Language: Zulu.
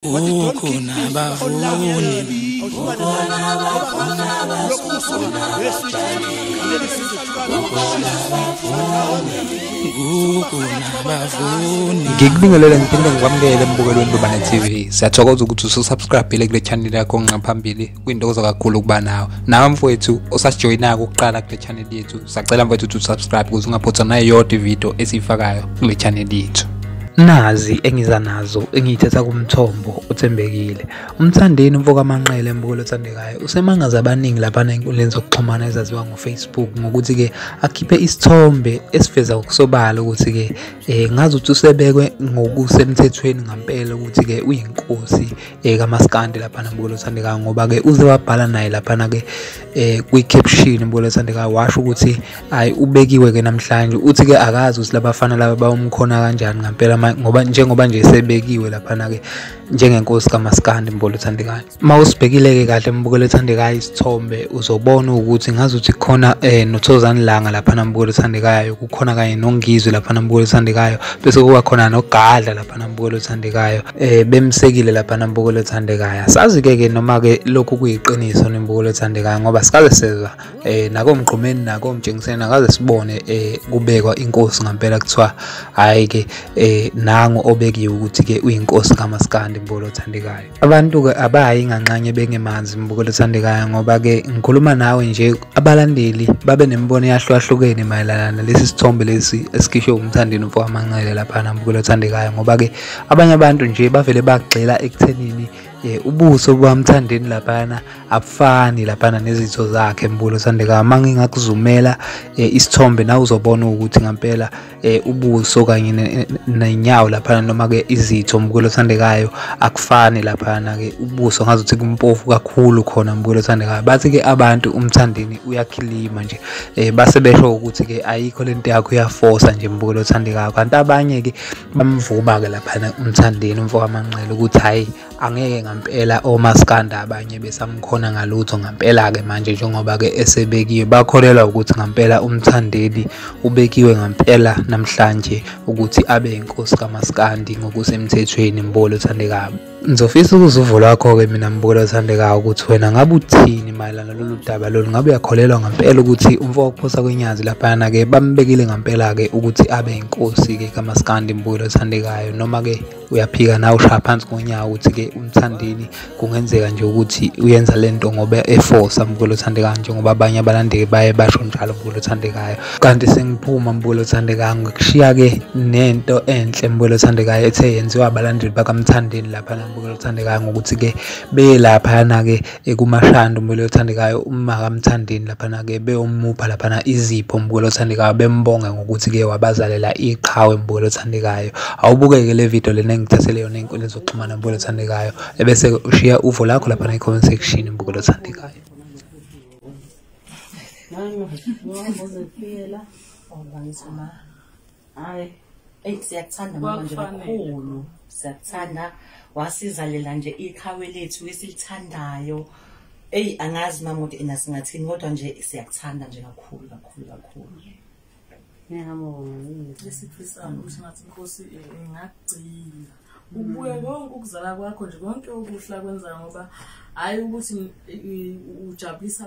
Ukhona bavuni ngikubingelela ngiphinde ngikwamukele embukelweni Lubane TV. Siyathokoza ukuthi ususubscribe kule channel yakho ngaphambili kwintokozo kakhulu ukuba nawe mfowethu osasijoyinaka ukuqala kule channel yethu. Sacela mfowethu ukuthi usubscribe ukuze ungaphothwa nayo yodwa ivideo esiyifakayo kule channel yethu. Nazi engiza nazo engiyithetha kumthombo uthembekile. Umthandeni umfoka amanqele embukelo othandekayo usemangaza abaningi lapha enkundleni zokuxhumana ezaziwa ngoFacebook ngokuthi ke akhiphe isithombe esiveza ukusobala ukuthi ke ngazi ukuthi usebekwe ngokusemthethweni ngempela ukuthi ke uyinkosi kaMaskandi lapha embukelo othandekayo ngoba ke uze wabhala naye lapha ke kwi caption embukelo othandekayo washo ukuthi hayi ubekiwe ke namhlanje uthi ke akazi ukuthi labafana laba bawumkhona kanjani ngempela ngoba njengoba nje sebekiwe lapha ke njengenkosi kaMaskandi embukelo othandekayo. Mawusibhekile ke kahle embukelo othandekayo isithombe uzobona ukuthi ngazi ukuthi khona noThozani Langa lapha embukelo othandekayo, kukhona kanye noNgizwe lapha embukelo othandekayo, bese kuba khona noGadla lapha embukelo othandekayo bemsekile lapha embukelo othandekayo. Sazi ke noma ke lokhu kuyiqiniso nembukelo othandekayo ngoba sikaze sezwa nakomgqumeni nakomjengiseni akaze sibone kubekwa inkosi ngempela kuthiwa hayi ke nangu obekiwe ukuthi ke uyinkosi kaMaskandi embukelo othandekayo. Abantu ke abayi nganxanye bengemanzi embukelo othandekayo ngoba ke ngikhuluma nawe nje abalandeli babe nemibono yahlukahlukene mayelana nalesi sithombe lesi esikhishwe umthandeni umfoka amanqele lapha embukelo othandekayo ngoba ke abanye abantu nje bavele bagxila ekuthenini ubuso bwamthandeni lapha abufani lapha nezitho zakhe embukelo othandekayo. Mangingakuzumela isithombe nawe uzobona ukuthi ngempela ubuso kanye nenyawo lapha noma ke izitho embukelo othandekayo akufani lapha ke ubuso ngazi ukuthi kumpofu kakhulu khona embukelo othandekayo. Bathi ke abantu umthandeni uyakhilima nje base besho ukuthi ke ayikho lento yakho uyaforce nje embukelo othandekayo, kanti abanye ke bamvuma ke lapha umthandeni umfoka amanqele ukuthi hayi angeke ngempela oMaskandi abanye besamkhona ngalutho ngempela ke manje njengoba ke esebekiwe bakholelwa ukuthi ngempela umthandeni ubekiwe ngempela namhlanje ukuthi abe inkosi kaMaskandi ngokusemthethweni embukelo othandekayo. Ngizofisa ukuzuva lakho ke mina embukelo othandekayo ukuthi wena ngabe uthini mayelana lolu daba lolu, ngabe uyakholelwa ngempela ukuthi umfoka ukuphosa kwenyazi lapha ke bambekile ngempela ke ukuthi abe inkosi ke kaMaskandi embukelo othandekayo, noma ke uyaphika nawe ushaya phansi ngonyawo ukuthi ke umthandeni kungenzeka nje ukuthi uyenza lento ngoba eforce embukelo othandekayo njengoba abanye abalandeli baye basho njalo embukelo othandekayo. Kanti sengiphuma embukelo othandekayo ngikushiya ke nento enhle embukelo othandekayo ethe yenziwa abalandeli bakamthandeni lapha embukelo othandekayo ngokuthi ke belapha ke kumashando embukelo othandekayo uma kamthandeni lapha ke beyomupha lapha izipho embukelo othandekayo bembonga ngokuthi ke wabazalela iqhawe embukelo othandekayo. Awubukeke le video lena ngithathele yona einkundleni zokuxhumana embukelo othandekayo ebese ushiya uvo lakho lapha comment section embukelo othandekayo. Siyakuthanda manje kakhulu, siyakuthanda wasizalela nje iqhawe lethu esilithandayo. Angazi mama ukuthi nasingathini kodwa nje siyakuthanda nje kakhulu. Ngiyabonga lesifisana ukuthi ngathi inkosi ingagcina ubuye konke ukuzala kwakho nje konke okuhla kwenza ngoba hayi ukuthi ujabulisa